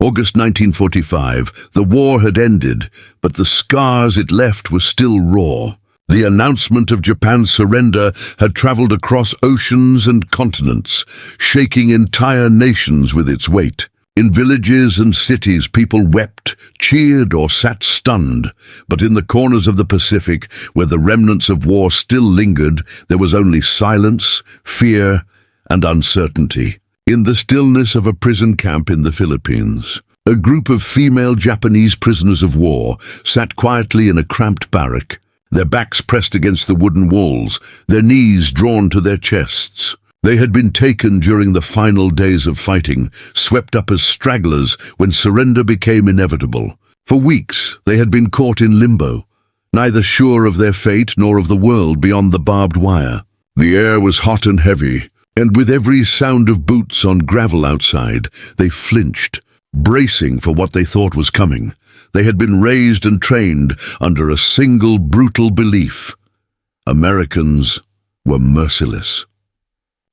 August 1945, the war had ended, but the scars it left were still raw. The announcement of Japan's surrender had traveled across oceans and continents, shaking entire nations with its weight. In villages and cities, people wept, cheered, or sat stunned. But in the corners of the Pacific, where the remnants of war still lingered, there was only silence, fear, and uncertainty. In the stillness of a prison camp in the Philippines, a group of female Japanese prisoners of war sat quietly in a cramped barrack, their backs pressed against the wooden walls, their knees drawn to their chests. They had been taken during the final days of fighting, swept up as stragglers when surrender became inevitable. For weeks, they had been caught in limbo, neither sure of their fate nor of the world beyond the barbed wire. The air was hot and heavy, and with every sound of boots on gravel outside, they flinched, bracing for what they thought was coming. They had been raised and trained under a single brutal belief: Americans were merciless.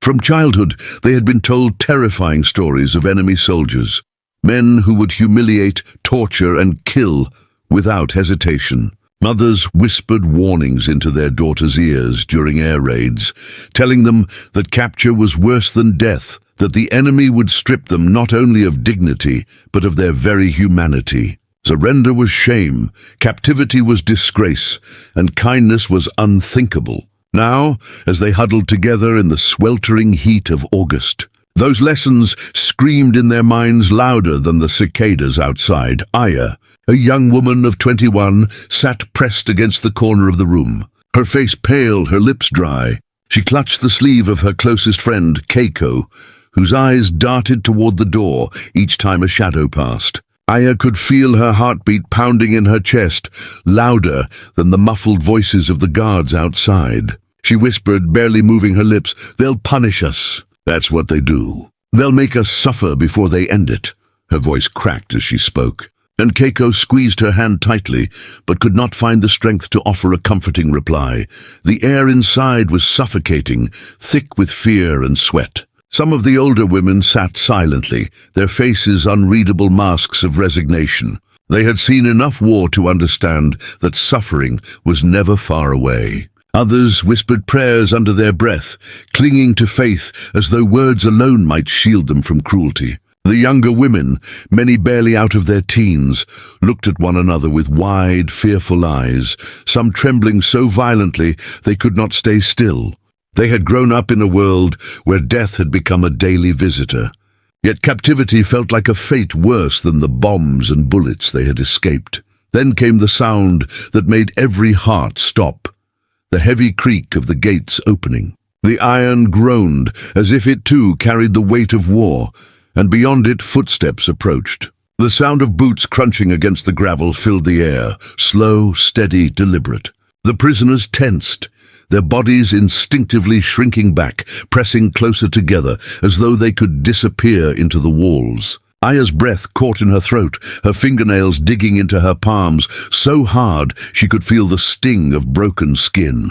From childhood, they had been told terrifying stories of enemy soldiers, men who would humiliate, torture, and kill without hesitation. Mothers whispered warnings into their daughters' ears during air raids, telling them that capture was worse than death, that the enemy would strip them not only of dignity, but of their very humanity. Surrender was shame, captivity was disgrace, and kindness was unthinkable. Now, as they huddled together in the sweltering heat of August, those lessons screamed in their minds louder than the cicadas outside. Aya, a young woman of 21, sat pressed against the corner of the room, her face pale, her lips dry. She clutched the sleeve of her closest friend, Keiko, whose eyes darted toward the door each time a shadow passed. Aya could feel her heartbeat pounding in her chest, louder than the muffled voices of the guards outside. She whispered, barely moving her lips, "They'll punish us." "That's what they do. They'll make us suffer before they end it." Her voice cracked as she spoke, and Keiko squeezed her hand tightly, but could not find the strength to offer a comforting reply. The air inside was suffocating, thick with fear and sweat. Some of the older women sat silently, their faces unreadable masks of resignation. They had seen enough war to understand that suffering was never far away. Others whispered prayers under their breath, clinging to faith as though words alone might shield them from cruelty. The younger women, many barely out of their teens, looked at one another with wide, fearful eyes, some trembling so violently they could not stay still. They had grown up in a world where death had become a daily visitor. Yet captivity felt like a fate worse than the bombs and bullets they had escaped. Then came the sound that made every heart stop, the heavy creak of the gates opening. The iron groaned as if it too carried the weight of war, and beyond it footsteps approached. The sound of boots crunching against the gravel filled the air, slow, steady, deliberate. The prisoners tensed, their bodies instinctively shrinking back, pressing closer together, as though they could disappear into the walls. Aya's breath caught in her throat, her fingernails digging into her palms, so hard she could feel the sting of broken skin.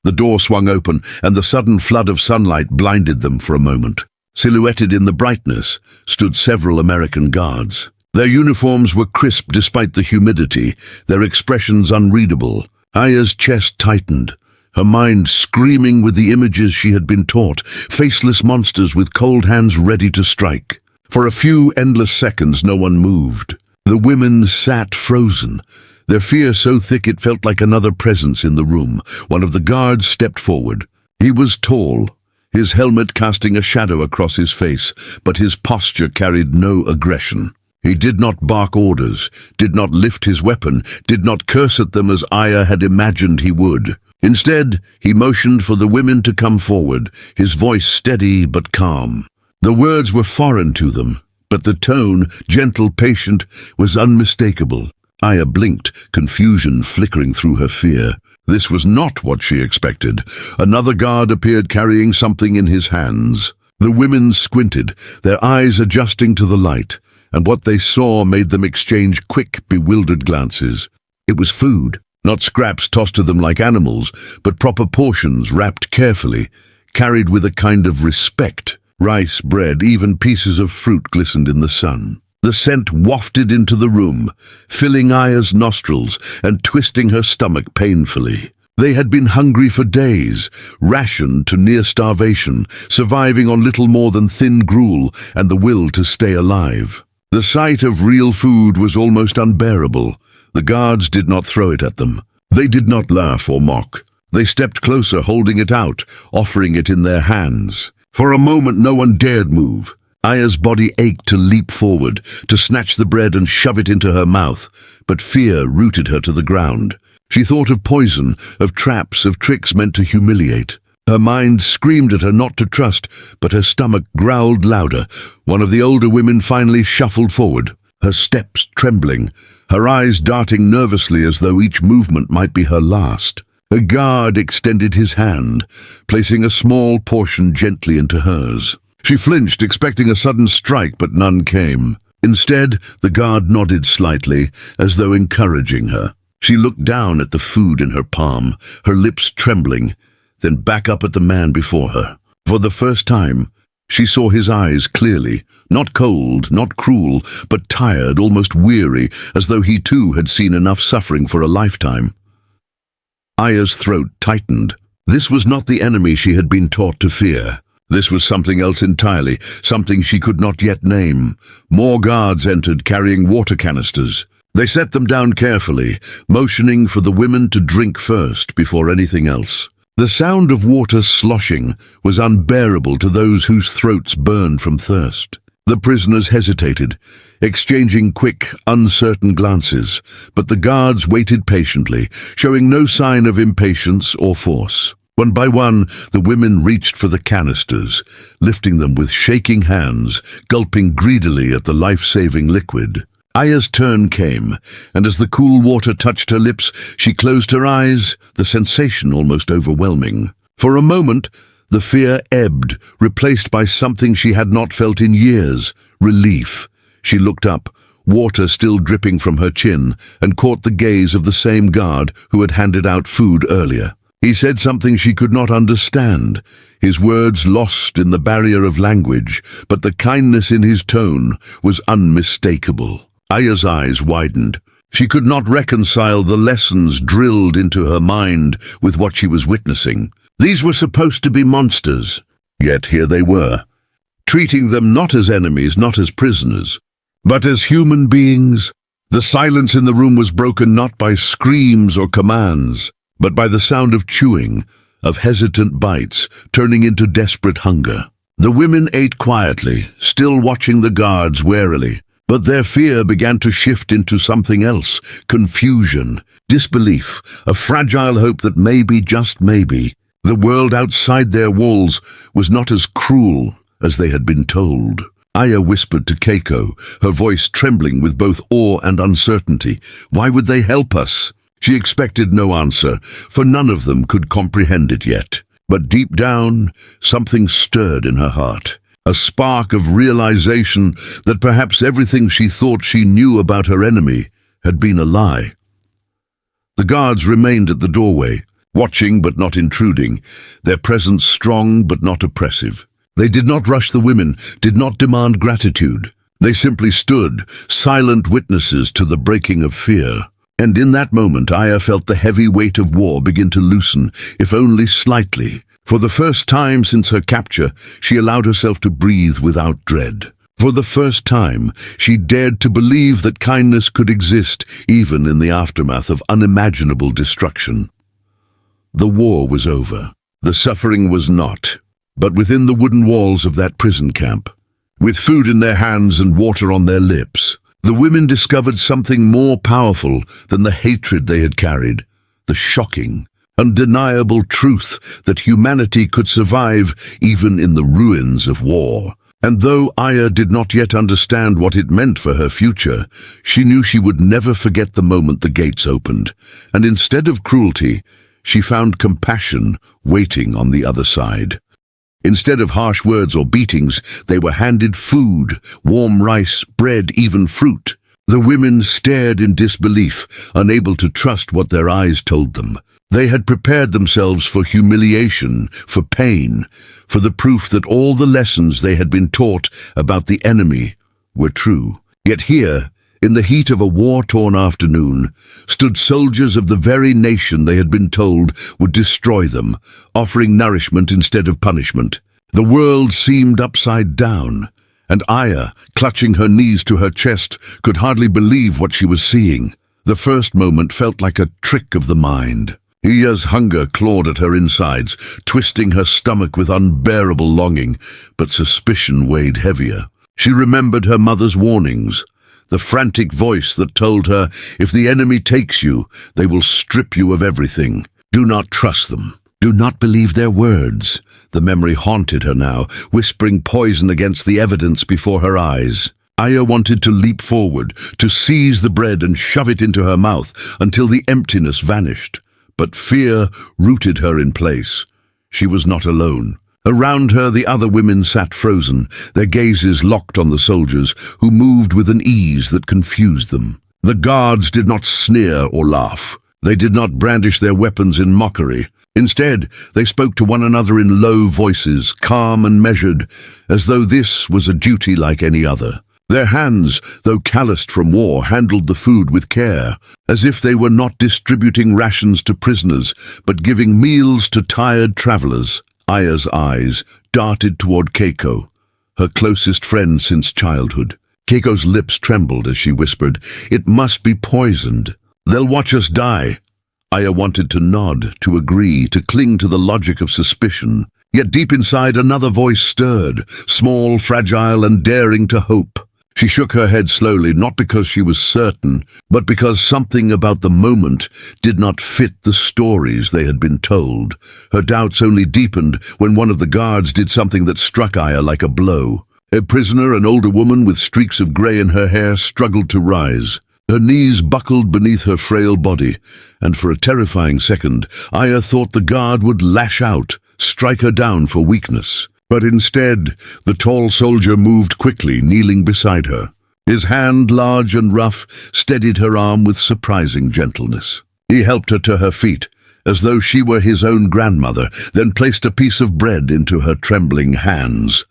The door swung open, and the sudden flood of sunlight blinded them for a moment. Silhouetted in the brightness stood several American guards. Their uniforms were crisp despite the humidity, their expressions unreadable. Aya's chest tightened, her mind screaming with the images she had been taught, faceless monsters with cold hands ready to strike. For a few endless seconds no one moved. The women sat frozen, their fear so thick it felt like another presence in the room. One of the guards stepped forward. He was tall, his helmet casting a shadow across his face, but his posture carried no aggression. He did not bark orders, did not lift his weapon, did not curse at them as Aya had imagined he would. Instead, he motioned for the women to come forward, his voice steady but calm. The words were foreign to them, but the tone, gentle, patient, was unmistakable. Aya blinked, confusion flickering through her fear. This was not what she expected. Another guard appeared carrying something in his hands. The women squinted, their eyes adjusting to the light, and what they saw made them exchange quick, bewildered glances. It was food, not scraps tossed to them like animals, but proper portions wrapped carefully, carried with a kind of respect. Rice, bread, even pieces of fruit glistened in the sun. The scent wafted into the room, filling Aya's nostrils and twisting her stomach painfully. They had been hungry for days, rationed to near starvation, surviving on little more than thin gruel and the will to stay alive. The sight of real food was almost unbearable. The guards did not throw it at them. They did not laugh or mock. They stepped closer, holding it out, offering it in their hands. For a moment no one dared move. Aya's body ached to leap forward, to snatch the bread and shove it into her mouth, but fear rooted her to the ground. She thought of poison, of traps, of tricks meant to humiliate. Her mind screamed at her not to trust, but her stomach growled louder. One of the older women finally shuffled forward, her steps trembling, her eyes darting nervously as though each movement might be her last. A guard extended his hand, placing a small portion gently into hers. She flinched, expecting a sudden strike, but none came. Instead, the guard nodded slightly, as though encouraging her. She looked down at the food in her palm, her lips trembling, then back up at the man before her. For the first time, she saw his eyes clearly, not cold, not cruel, but tired, almost weary, as though he too had seen enough suffering for a lifetime. Aya's throat tightened. This was not the enemy she had been taught to fear. This was something else entirely, something she could not yet name. More guards entered, carrying water canisters. They set them down carefully, motioning for the women to drink first before anything else. The sound of water sloshing was unbearable to those whose throats burned from thirst. The prisoners hesitated, exchanging quick, uncertain glances, but the guards waited patiently, showing no sign of impatience or force. One by one, the women reached for the canisters, lifting them with shaking hands, gulping greedily at the life-saving liquid. Aya's turn came, and as the cool water touched her lips, she closed her eyes, the sensation almost overwhelming. For a moment, the fear ebbed, replaced by something she had not felt in years, relief. She looked up, water still dripping from her chin, and caught the gaze of the same guard who had handed out food earlier. He said something she could not understand, his words lost in the barrier of language, but the kindness in his tone was unmistakable. Aya's eyes widened. She could not reconcile the lessons drilled into her mind with what she was witnessing. These were supposed to be monsters, yet here they were, treating them not as enemies, not as prisoners, but as human beings. The silence in the room was broken not by screams or commands, but by the sound of chewing, of hesitant bites, turning into desperate hunger. The women ate quietly, still watching the guards warily. But their fear began to shift into something else, confusion, disbelief, a fragile hope that maybe, just maybe, the world outside their walls was not as cruel as they had been told. Aya whispered to Keiko, her voice trembling with both awe and uncertainty. Why would they help us? She expected no answer, for none of them could comprehend it yet. But deep down, something stirred in her heart. A spark of realization that perhaps everything she thought she knew about her enemy had been a lie. The guards remained at the doorway, watching but not intruding, their presence strong but not oppressive. They did not rush the women, did not demand gratitude. They simply stood, silent witnesses to the breaking of fear. And in that moment, Aya felt the heavy weight of war begin to loosen, if only slightly. For the first time since her capture, she allowed herself to breathe without dread. For the first time, she dared to believe that kindness could exist even in the aftermath of unimaginable destruction. The war was over. The suffering was not. But within the wooden walls of that prison camp, with food in their hands and water on their lips, the women discovered something more powerful than the hatred they had carried, the shocking, undeniable truth that humanity could survive even in the ruins of war. And though Aya did not yet understand what it meant for her future, she knew she would never forget the moment the gates opened, and instead of cruelty, she found compassion waiting on the other side. Instead of harsh words or beatings, they were handed food, warm rice, bread, even fruit. The women stared in disbelief, unable to trust what their eyes told them. They had prepared themselves for humiliation, for pain, for the proof that all the lessons they had been taught about the enemy were true. Yet here, in the heat of a war-torn afternoon, stood soldiers of the very nation they had been told would destroy them, offering nourishment instead of punishment. The world seemed upside down, and Aya, clutching her knees to her chest, could hardly believe what she was seeing. The first moment felt like a trick of the mind. Aya's hunger clawed at her insides, twisting her stomach with unbearable longing, but suspicion weighed heavier. She remembered her mother's warnings, the frantic voice that told her, if the enemy takes you, they will strip you of everything. Do not trust them. Do not believe their words. The memory haunted her now, whispering poison against the evidence before her eyes. Aya wanted to leap forward, to seize the bread and shove it into her mouth until the emptiness vanished. But fear rooted her in place. She was not alone. Around her the other women sat frozen, their gazes locked on the soldiers, who moved with an ease that confused them. The guards did not sneer or laugh. They did not brandish their weapons in mockery. Instead, they spoke to one another in low voices, calm and measured, as though this was a duty like any other. Their hands, though calloused from war, handled the food with care, as if they were not distributing rations to prisoners, but giving meals to tired travelers. Aya's eyes darted toward Keiko, her closest friend since childhood. Keiko's lips trembled as she whispered, "It must be poisoned. They'll watch us die." Aya wanted to nod, to agree, to cling to the logic of suspicion. Yet deep inside another voice stirred, small, fragile, and daring to hope. She shook her head slowly, not because she was certain, but because something about the moment did not fit the stories they had been told. Her doubts only deepened when one of the guards did something that struck Aya like a blow. A prisoner, an older woman with streaks of grey in her hair, struggled to rise. Her knees buckled beneath her frail body, and for a terrifying second, Aya thought the guard would lash out, strike her down for weakness. But instead, the tall soldier moved quickly, kneeling beside her. His hand, large and rough, steadied her arm with surprising gentleness. He helped her to her feet, as though she were his own grandmother, then placed a piece of bread into her trembling hands.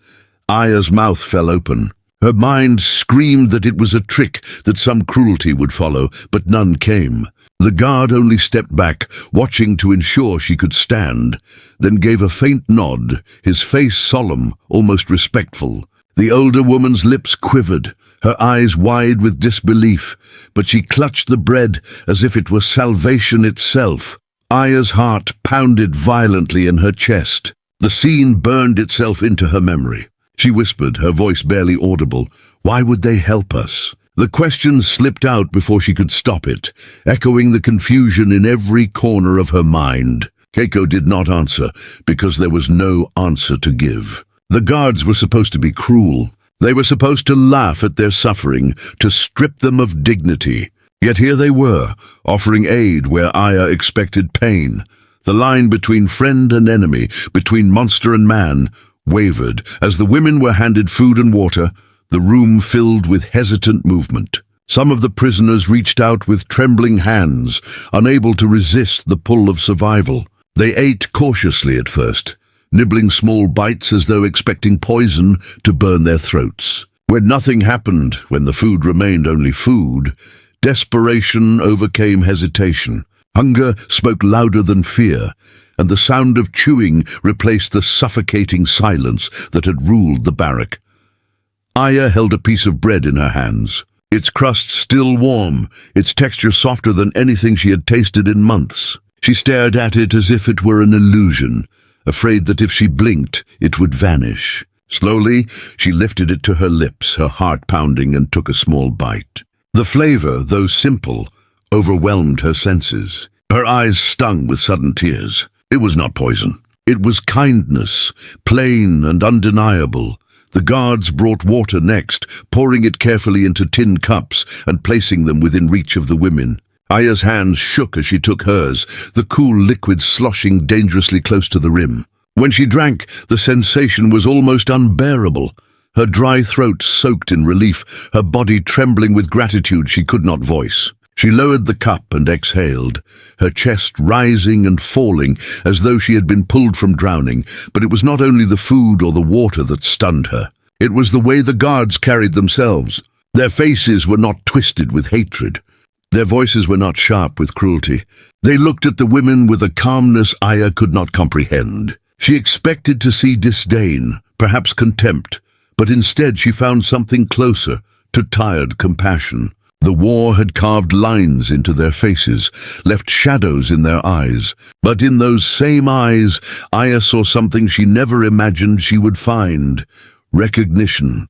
Aya's mouth fell open. Her mind screamed that it was a trick, that some cruelty would follow, but none came. The guard only stepped back, watching to ensure she could stand, then gave a faint nod, his face solemn, almost respectful. The older woman's lips quivered, her eyes wide with disbelief, but she clutched the bread as if it were salvation itself. Aya's heart pounded violently in her chest. The scene burned itself into her memory. She whispered, her voice barely audible, "Why would they help us?" The question slipped out before she could stop it, echoing the confusion in every corner of her mind. Keiko did not answer, because there was no answer to give. The guards were supposed to be cruel. They were supposed to laugh at their suffering, to strip them of dignity. Yet here they were, offering aid where Aya expected pain. The line between friend and enemy, between monster and man, wavered. As the women were handed food and water, the room filled with hesitant movement. Some of the prisoners reached out with trembling hands, unable to resist the pull of survival. They ate cautiously at first, nibbling small bites as though expecting poison to burn their throats. When nothing happened, when the food remained only food, desperation overcame hesitation. Hunger spoke louder than fear, and the sound of chewing replaced the suffocating silence that had ruled the barrack. Aya held a piece of bread in her hands, its crust still warm, its texture softer than anything she had tasted in months. She stared at it as if it were an illusion, afraid that if she blinked, it would vanish. Slowly, she lifted it to her lips, her heart pounding, and took a small bite. The flavor, though simple, overwhelmed her senses. Her eyes stung with sudden tears. It was not poison. It was kindness, plain and undeniable. The guards brought water next, pouring it carefully into tin cups and placing them within reach of the women. Aya's hands shook as she took hers, the cool liquid sloshing dangerously close to the rim. When she drank, the sensation was almost unbearable. Her dry throat soaked in relief, her body trembling with gratitude she could not voice. She lowered the cup and exhaled, her chest rising and falling as though she had been pulled from drowning. But it was not only the food or the water that stunned her. It was the way the guards carried themselves. Their faces were not twisted with hatred. Their voices were not sharp with cruelty. They looked at the women with a calmness Aya could not comprehend. She expected to see disdain, perhaps contempt, but instead she found something closer to tired compassion. The war had carved lines into their faces, left shadows in their eyes. But in those same eyes, Aya saw something she never imagined she would find: recognition.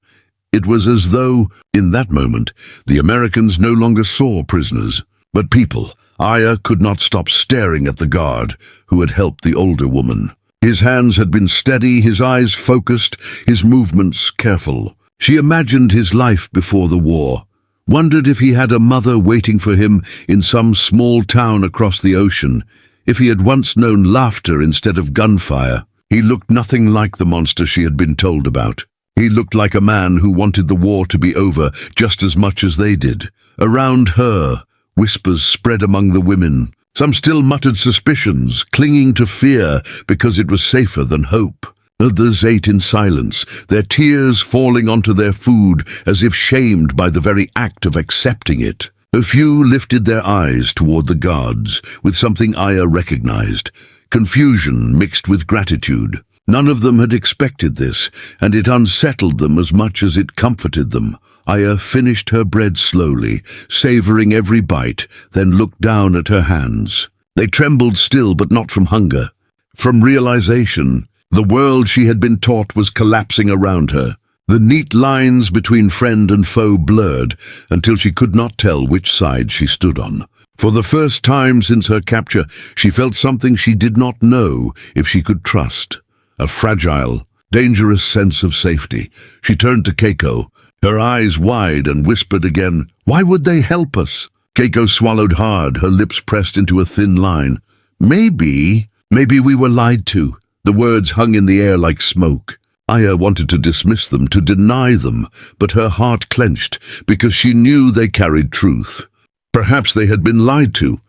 It was as though, in that moment, the Americans no longer saw prisoners, but people. Aya could not stop staring at the guard who had helped the older woman. His hands had been steady, his eyes focused, his movements careful. She imagined his life before the war, wondered if he had a mother waiting for him in some small town across the ocean, if he had once known laughter instead of gunfire. He looked nothing like the monster she had been told about. He looked like a man who wanted the war to be over just as much as they did. Around her, whispers spread among the women. Some still muttered suspicions, clinging to fear because it was safer than hope. Others ate in silence, their tears falling onto their food as if shamed by the very act of accepting it. A few lifted their eyes toward the guards with something Aya recognized: confusion mixed with gratitude. None of them had expected this, and it unsettled them as much as it comforted them. Aya finished her bread slowly, savoring every bite, then looked down at her hands. They trembled still, but not from hunger, from realization. The world she had been taught was collapsing around her. The neat lines between friend and foe blurred until she could not tell which side she stood on. For the first time since her capture, she felt something she did not know if she could trust. A fragile, dangerous sense of safety. She turned to Keiko, her eyes wide, and whispered again, "Why would they help us?" Keiko swallowed hard, her lips pressed into a thin line. Maybe we were lied to." The words hung in the air like smoke. Aya wanted to dismiss them, to deny them, but her heart clenched because she knew they carried truth. Perhaps they had been lied to.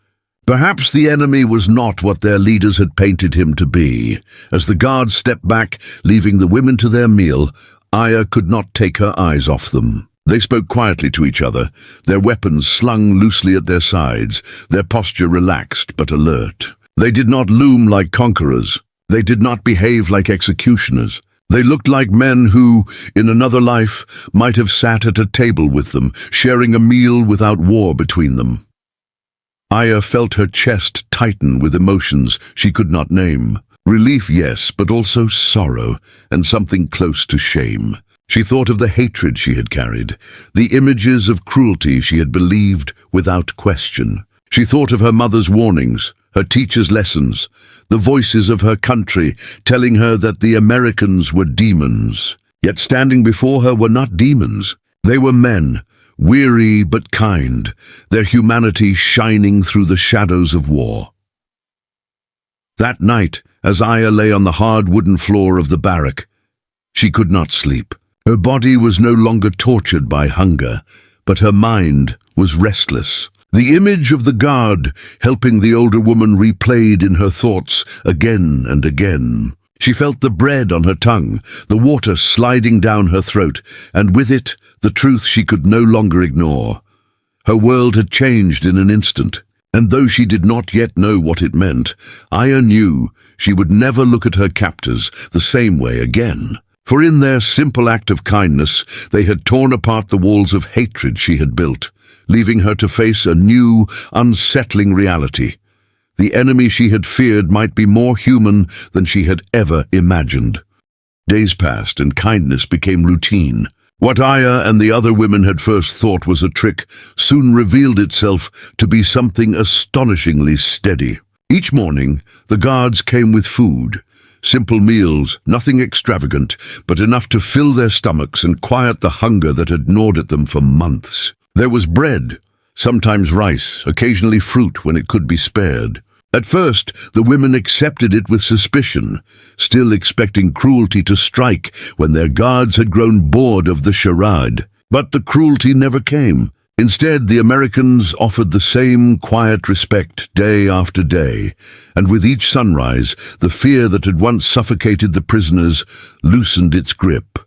Perhaps the enemy was not what their leaders had painted him to be. As the guards stepped back, leaving the women to their meal, Aya could not take her eyes off them. They spoke quietly to each other, their weapons slung loosely at their sides, their posture relaxed but alert. They did not loom like conquerors. They did not behave like executioners. They looked like men who, in another life, might have sat at a table with them, sharing a meal without war between them. Aya felt her chest tighten with emotions she could not name. Relief, yes, but also sorrow, and something close to shame. She thought of the hatred she had carried, the images of cruelty she had believed without question. She thought of her mother's warnings, her teacher's lessons, the voices of her country telling her that the Americans were demons. Yet standing before her were not demons. They were men, weary but kind, their humanity shining through the shadows of war. That night, as Aya lay on the hard wooden floor of the barrack, she could not sleep. Her body was no longer tortured by hunger, but her mind was restless. The image of the guard helping the older woman replayed in her thoughts again and again. She felt the bread on her tongue, the water sliding down her throat, and with it, the truth she could no longer ignore. Her world had changed in an instant, and though she did not yet know what it meant, Aya knew she would never look at her captors the same way again. For in their simple act of kindness, they had torn apart the walls of hatred she had built, leaving her to face a new, unsettling reality. The enemy she had feared might be more human than she had ever imagined. Days passed and kindness became routine. What Aya and the other women had first thought was a trick soon revealed itself to be something astonishingly steady. Each morning, the guards came with food. Simple meals, nothing extravagant, but enough to fill their stomachs and quiet the hunger that had gnawed at them for months. There was bread, sometimes rice, occasionally fruit when it could be spared. At first, the women accepted it with suspicion, still expecting cruelty to strike when their guards had grown bored of the charade. But the cruelty never came. Instead, the Americans offered the same quiet respect day after day, and with each sunrise, the fear that had once suffocated the prisoners loosened its grip.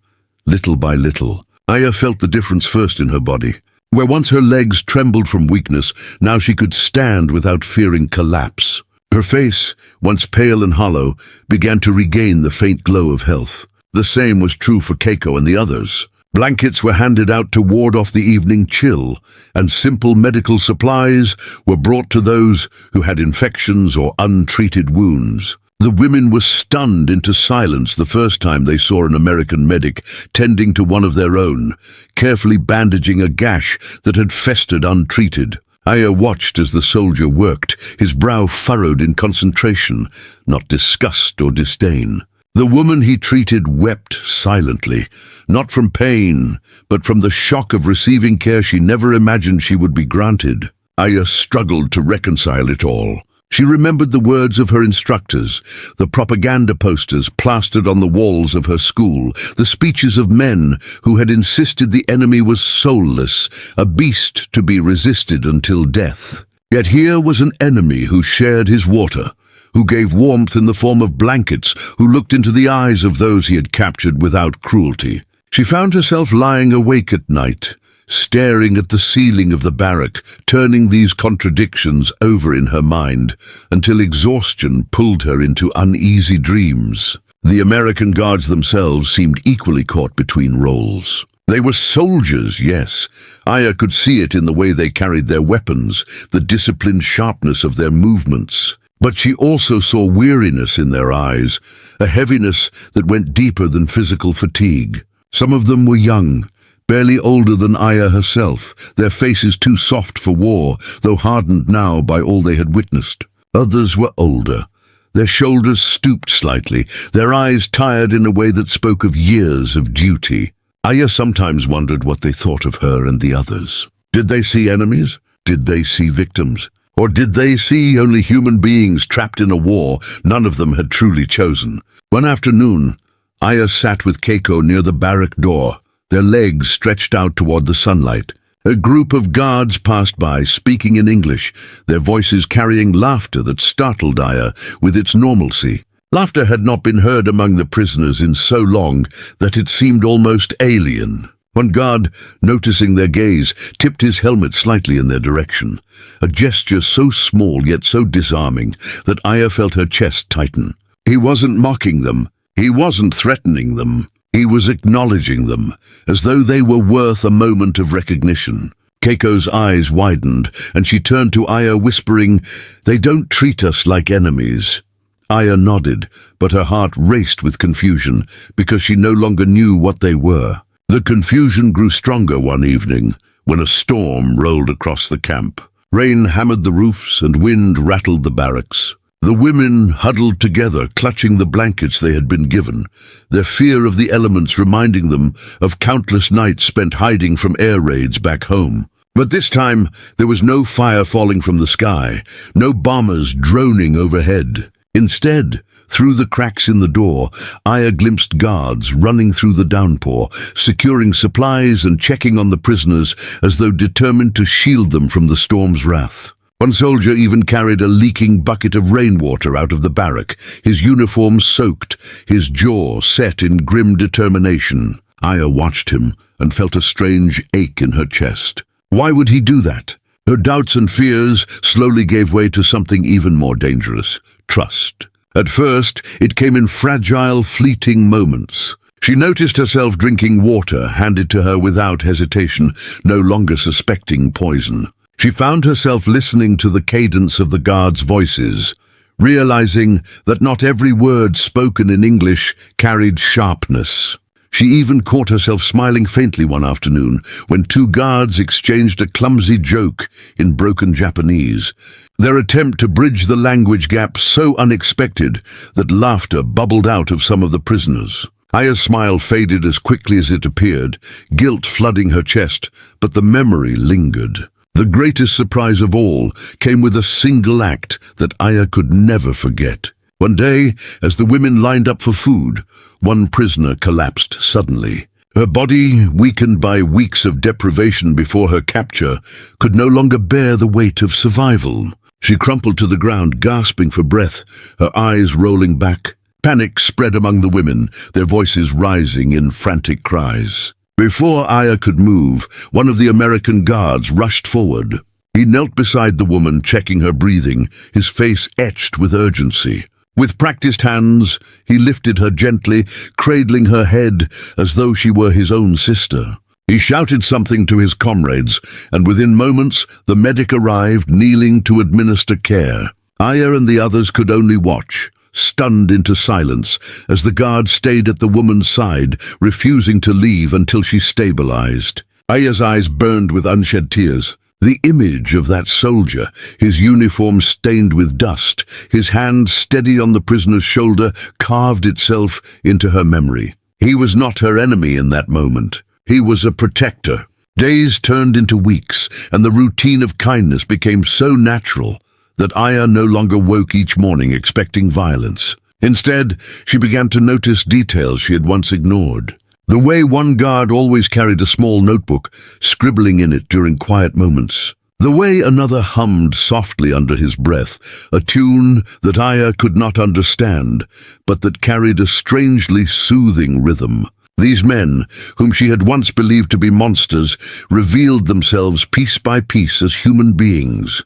Little by little, Aya felt the difference first in her body. Where once her legs trembled from weakness, now she could stand without fearing collapse. Her face, once pale and hollow, began to regain the faint glow of health. The same was true for Keiko and the others. Blankets were handed out to ward off the evening chill, and simple medical supplies were brought to those who had infections or untreated wounds. The women were stunned into silence the first time they saw an American medic tending to one of their own, carefully bandaging a gash that had festered untreated. Aya watched as the soldier worked, his brow furrowed in concentration, not disgust or disdain. The woman he treated wept silently, not from pain, but from the shock of receiving care she never imagined she would be granted. Aya struggled to reconcile it all. She remembered the words of her instructors, the propaganda posters plastered on the walls of her school, the speeches of men who had insisted the enemy was soulless, a beast to be resisted until death. Yet here was an enemy who shared his water, who gave warmth in the form of blankets, who looked into the eyes of those he had captured without cruelty. She found herself lying awake at night, staring at the ceiling of the barrack, turning these contradictions over in her mind, until exhaustion pulled her into uneasy dreams. The American guards themselves seemed equally caught between roles. They were soldiers, yes. Aya could see it in the way they carried their weapons, the disciplined sharpness of their movements. But she also saw weariness in their eyes, a heaviness that went deeper than physical fatigue. Some of them were young, barely older than Aya herself, their faces too soft for war, though hardened now by all they had witnessed. Others were older, their shoulders stooped slightly, their eyes tired in a way that spoke of years of duty. Aya sometimes wondered what they thought of her and the others. Did they see enemies? Did they see victims? Or did they see only human beings trapped in a war none of them had truly chosen? One afternoon, Aya sat with Keiko near the barrack door, their legs stretched out toward the sunlight. A group of guards passed by, speaking in English, their voices carrying laughter that startled Aya with its normalcy. Laughter had not been heard among the prisoners in so long that it seemed almost alien. One guard, noticing their gaze, tipped his helmet slightly in their direction, a gesture so small yet so disarming that Aya felt her chest tighten. He wasn't mocking them, he wasn't threatening them, he was acknowledging them, as though they were worth a moment of recognition. Keiko's eyes widened, and she turned to Aya whispering, "They don't treat us like enemies." Aya nodded, but her heart raced with confusion, because she no longer knew what they were. The confusion grew stronger one evening, when a storm rolled across the camp. Rain hammered the roofs and wind rattled the barracks. The women huddled together, clutching the blankets they had been given, their fear of the elements reminding them of countless nights spent hiding from air raids back home. But this time, there was no fire falling from the sky, no bombers droning overhead. Instead, through the cracks in the door, Aya glimpsed guards running through the downpour, securing supplies and checking on the prisoners as though determined to shield them from the storm's wrath. One soldier even carried a leaking bucket of rainwater out of the barrack, his uniform soaked, his jaw set in grim determination. Aya watched him and felt a strange ache in her chest. Why would he do that? Her doubts and fears slowly gave way to something even more dangerous: trust. At first, it came in fragile, fleeting moments. She noticed herself drinking water handed to her without hesitation, no longer suspecting poison. She found herself listening to the cadence of the guards' voices, realizing that not every word spoken in English carried sharpness. She even caught herself smiling faintly one afternoon when two guards exchanged a clumsy joke in broken Japanese, their attempt to bridge the language gap so unexpected that laughter bubbled out of some of the prisoners. Aya's smile faded as quickly as it appeared, guilt flooding her chest, but the memory lingered. The greatest surprise of all came with a single act that Aya could never forget. One day, as the women lined up for food, one prisoner collapsed suddenly. Her body, weakened by weeks of deprivation before her capture, could no longer bear the weight of survival. She crumpled to the ground, gasping for breath, her eyes rolling back. Panic spread among the women, their voices rising in frantic cries. Before Aya could move, one of the American guards rushed forward. He knelt beside the woman, checking her breathing, his face etched with urgency. With practiced hands, he lifted her gently, cradling her head as though she were his own sister. He shouted something to his comrades, and within moments the medic arrived, kneeling to administer care. Aya and the others could only watch, stunned into silence, as the guard stayed at the woman's side, refusing to leave until she stabilized. Aya's eyes burned with unshed tears. The image of that soldier, his uniform stained with dust, his hand steady on the prisoner's shoulder, carved itself into her memory. He was not her enemy in that moment. He was a protector. Days turned into weeks, and the routine of kindness became so natural that Aya no longer woke each morning expecting violence. Instead, she began to notice details she had once ignored. The way one guard always carried a small notebook, scribbling in it during quiet moments. The way another hummed softly under his breath, a tune that Aya could not understand, but that carried a strangely soothing rhythm. These men, whom she had once believed to be monsters, revealed themselves piece by piece as human beings.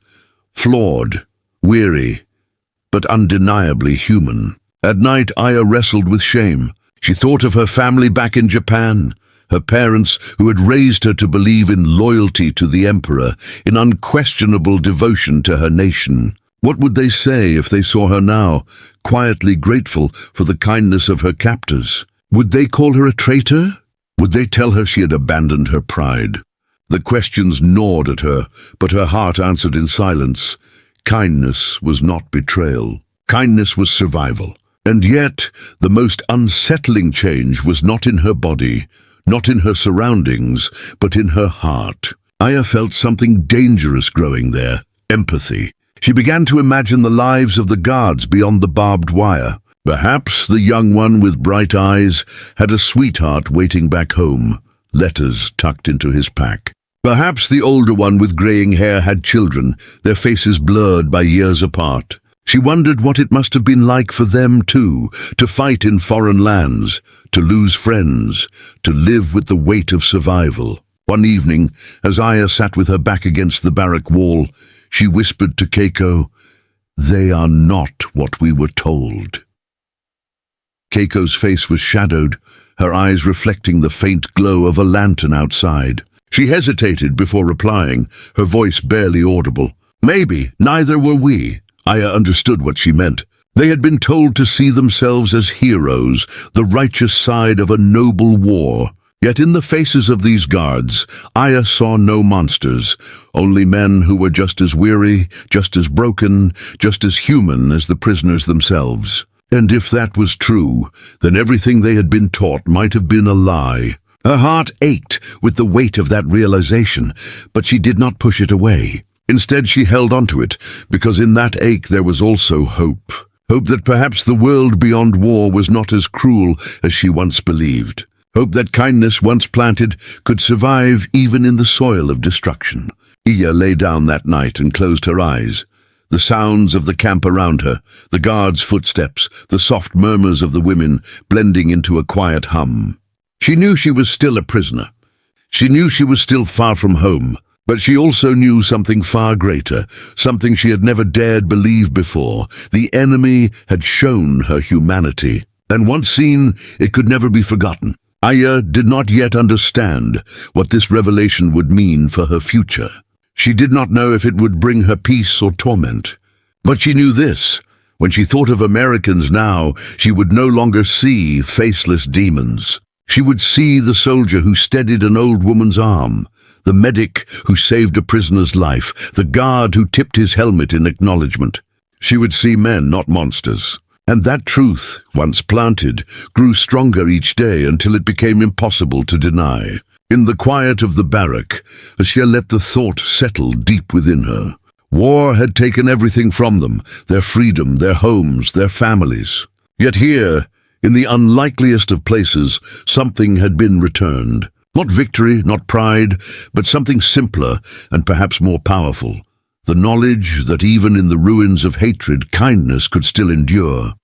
Flawed, weary, but undeniably human. At night, Aya wrestled with shame. She thought of her family back in Japan, her parents who had raised her to believe in loyalty to the emperor, in unquestionable devotion to her nation. What would they say if they saw her now, quietly grateful for the kindness of her captors? Would they call her a traitor? Would they tell her she had abandoned her pride? The questions gnawed at her, but her heart answered in silence. Kindness was not betrayal. Kindness was survival. And yet, the most unsettling change was not in her body, not in her surroundings, but in her heart. Aya felt something dangerous growing there, empathy. She began to imagine the lives of the guards beyond the barbed wire. Perhaps the young one with bright eyes had a sweetheart waiting back home, letters tucked into his pack. Perhaps the older one with graying hair had children, their faces blurred by years apart. She wondered what it must have been like for them, too, to fight in foreign lands, to lose friends, to live with the weight of survival. One evening, as Aya sat with her back against the barrack wall, she whispered to Keiko, "They are not what we were told." Keiko's face was shadowed, her eyes reflecting the faint glow of a lantern outside. She hesitated before replying, her voice barely audible. "Maybe, neither were we." Aya understood what she meant. They had been told to see themselves as heroes, the righteous side of a noble war. Yet in the faces of these guards, Aya saw no monsters, only men who were just as weary, just as broken, just as human as the prisoners themselves. And if that was true, then everything they had been taught might have been a lie. Her heart ached with the weight of that realization, but she did not push it away. Instead, she held onto it, because in that ache there was also hope. Hope that perhaps the world beyond war was not as cruel as she once believed. Hope that kindness, once planted, could survive even in the soil of destruction. Iya lay down that night and closed her eyes. The sounds of the camp around her, the guards' footsteps, the soft murmurs of the women, blending into a quiet hum. She knew she was still a prisoner. She knew she was still far from home. But she also knew something far greater, something she had never dared believe before. The enemy had shown her humanity, and once seen, it could never be forgotten. Aya did not yet understand what this revelation would mean for her future. She did not know if it would bring her peace or torment. But she knew this: when she thought of Americans now, she would no longer see faceless demons. She would see the soldier who steadied an old woman's arm, the medic who saved a prisoner's life, the guard who tipped his helmet in acknowledgement. She would see men, not monsters. And that truth, once planted, grew stronger each day until it became impossible to deny. In the quiet of the barrack, she let the thought settle deep within her. War had taken everything from them, their freedom, their homes, their families. Yet here, in the unlikeliest of places, something had been returned. Not victory, not pride, but something simpler and perhaps more powerful. The knowledge that even in the ruins of hatred, kindness could still endure.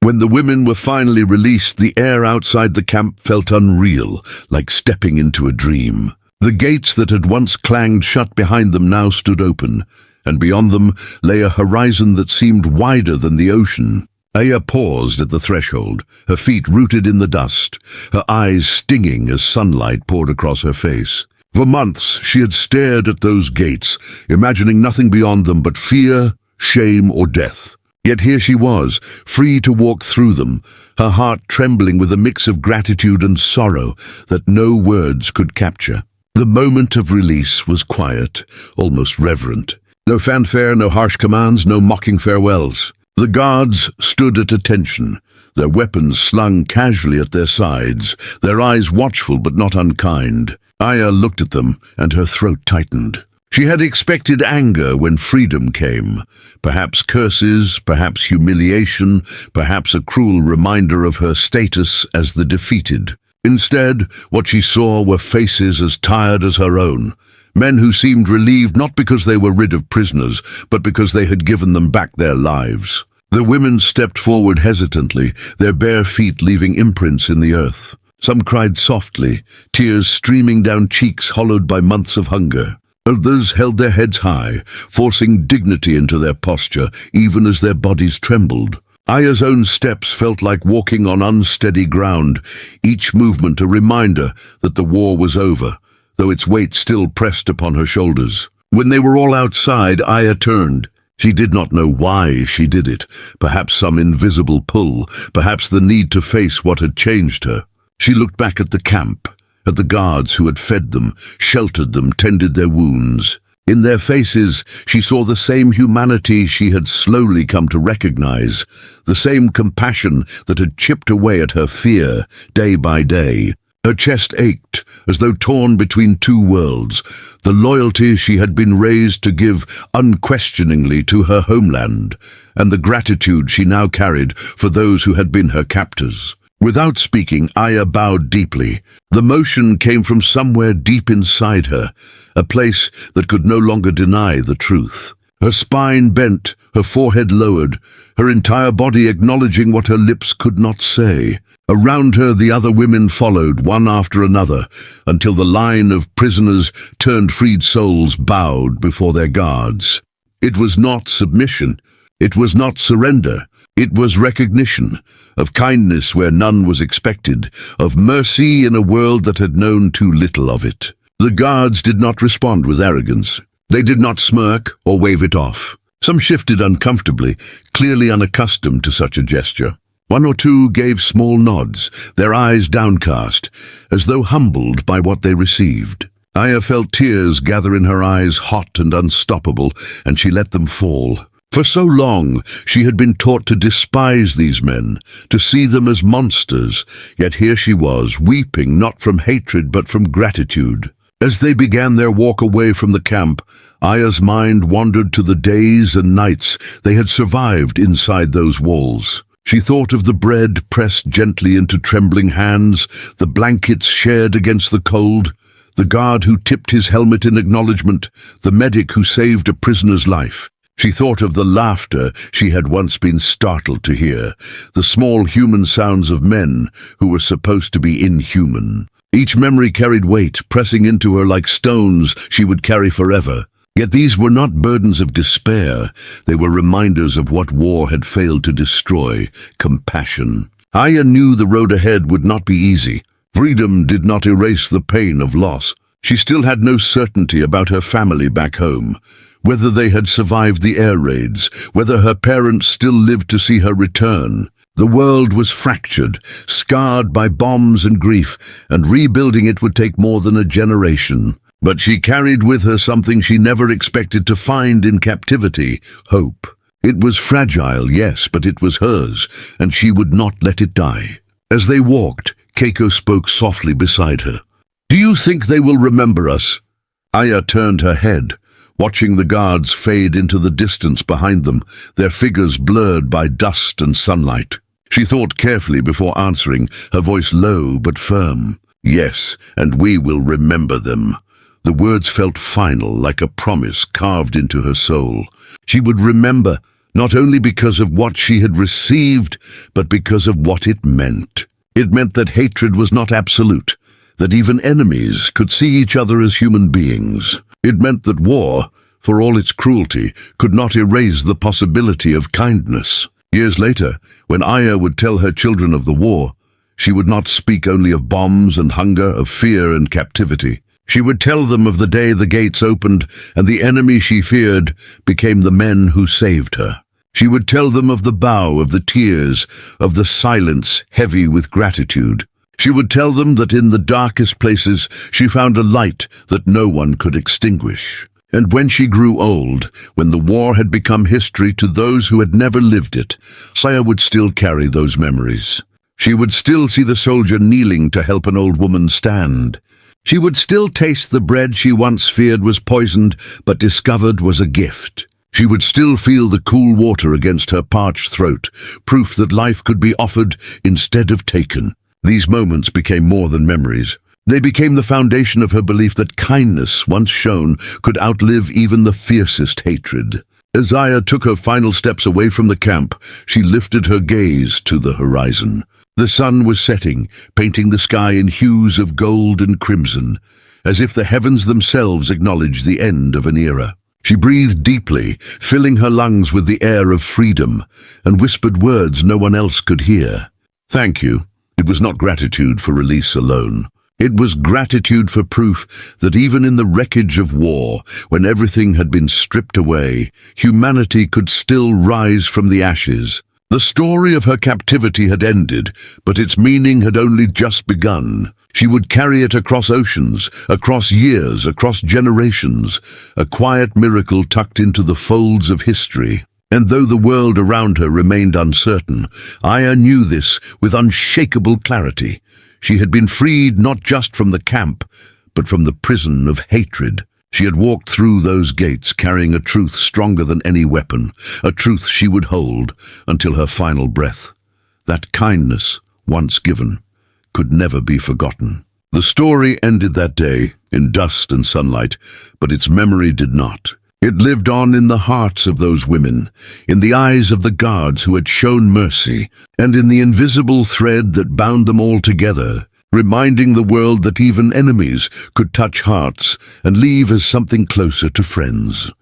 When the women were finally released, the air outside the camp felt unreal, like stepping into a dream. The gates that had once clanged shut behind them now stood open, and beyond them lay a horizon that seemed wider than the ocean. Aya paused at the threshold, her feet rooted in the dust, her eyes stinging as sunlight poured across her face. For months she had stared at those gates, imagining nothing beyond them but fear, shame, or death. Yet here she was, free to walk through them, her heart trembling with a mix of gratitude and sorrow that no words could capture. The moment of release was quiet, almost reverent. No fanfare, no harsh commands, no mocking farewells. The guards stood at attention, their weapons slung casually at their sides, their eyes watchful but not unkind. Aya looked at them, and her throat tightened. She had expected anger when freedom came, perhaps curses, perhaps humiliation, perhaps a cruel reminder of her status as the defeated. Instead, what she saw were faces as tired as her own, men who seemed relieved not because they were rid of prisoners, but because they had given them back their lives. The women stepped forward hesitantly, their bare feet leaving imprints in the earth. Some cried softly, tears streaming down cheeks hollowed by months of hunger. Others held their heads high, forcing dignity into their posture, even as their bodies trembled. Aya's own steps felt like walking on unsteady ground, each movement a reminder that the war was over, though its weight still pressed upon her shoulders. When they were all outside, Aya turned. She did not know why she did it, perhaps some invisible pull, perhaps the need to face what had changed her. She looked back at the camp, at the guards who had fed them, sheltered them, tended their wounds. In their faces, she saw the same humanity she had slowly come to recognize, the same compassion that had chipped away at her fear day by day. Her chest ached, as though torn between two worlds, the loyalty she had been raised to give unquestioningly to her homeland, and the gratitude she now carried for those who had been her captors. Without speaking, Aya bowed deeply. The motion came from somewhere deep inside her, a place that could no longer deny the truth. Her spine bent, her forehead lowered, her entire body acknowledging what her lips could not say. Around her the other women followed, one after another, until the line of prisoners turned freed souls bowed before their guards. It was not submission. It was not surrender. It was recognition, of kindness where none was expected, of mercy in a world that had known too little of it. The guards did not respond with arrogance. They did not smirk or wave it off. Some shifted uncomfortably, clearly unaccustomed to such a gesture. One or two gave small nods, their eyes downcast, as though humbled by what they received. Aya felt tears gather in her eyes, hot and unstoppable, and she let them fall. For so long, she had been taught to despise these men, to see them as monsters, yet here she was, weeping not from hatred but from gratitude. As they began their walk away from the camp, Aya's mind wandered to the days and nights they had survived inside those walls. She thought of the bread pressed gently into trembling hands, the blankets shared against the cold, the guard who tipped his helmet in acknowledgement, the medic who saved a prisoner's life. She thought of the laughter she had once been startled to hear, the small human sounds of men who were supposed to be inhuman. Each memory carried weight, pressing into her like stones she would carry forever. Yet these were not burdens of despair. They were reminders of what war had failed to destroy: compassion. Aya knew the road ahead would not be easy. Freedom did not erase the pain of loss. She still had no certainty about her family back home, whether they had survived the air raids, whether her parents still lived to see her return. The world was fractured, scarred by bombs and grief, and rebuilding it would take more than a generation. But she carried with her something she never expected to find in captivity: hope. It was fragile, yes, but it was hers, and she would not let it die. As they walked, Keiko spoke softly beside her. "Do you think they will remember us?" Aya turned her head, watching the guards fade into the distance behind them, their figures blurred by dust and sunlight. She thought carefully before answering, her voice low but firm. "Yes, and we will remember them." The words felt final, like a promise carved into her soul. She would remember, not only because of what she had received, but because of what it meant. It meant that hatred was not absolute, that even enemies could see each other as human beings. It meant that war, for all its cruelty, could not erase the possibility of kindness. Years later, when Aya would tell her children of the war, she would not speak only of bombs and hunger, of fear and captivity. She would tell them of the day the gates opened and the enemy she feared became the men who saved her. She would tell them of the bow, of the tears, of the silence heavy with gratitude. She would tell them that in the darkest places she found a light that no one could extinguish. And when she grew old, when the war had become history to those who had never lived it, Saya would still carry those memories. She would still see the soldier kneeling to help an old woman stand. She would still taste the bread she once feared was poisoned, but discovered was a gift. She would still feel the cool water against her parched throat, proof that life could be offered instead of taken. These moments became more than memories. They became the foundation of her belief that kindness, once shown, could outlive even the fiercest hatred. As Aya took her final steps away from the camp, she lifted her gaze to the horizon. The sun was setting, painting the sky in hues of gold and crimson, as if the heavens themselves acknowledged the end of an era. She breathed deeply, filling her lungs with the air of freedom, and whispered words no one else could hear. "Thank you." It was not gratitude for release alone. It was gratitude for proof that even in the wreckage of war, when everything had been stripped away, humanity could still rise from the ashes. The story of her captivity had ended, but its meaning had only just begun. She would carry it across oceans, across years, across generations, a quiet miracle tucked into the folds of history. And though the world around her remained uncertain, Aya knew this with unshakable clarity. She had been freed not just from the camp, but from the prison of hatred. She had walked through those gates carrying a truth stronger than any weapon, a truth she would hold until her final breath. That kindness, once given, could never be forgotten. The story ended that day, in dust and sunlight, but its memory did not. It lived on in the hearts of those women, in the eyes of the guards who had shown mercy, and in the invisible thread that bound them all together, reminding the world that even enemies could touch hearts and leave as something closer to friends.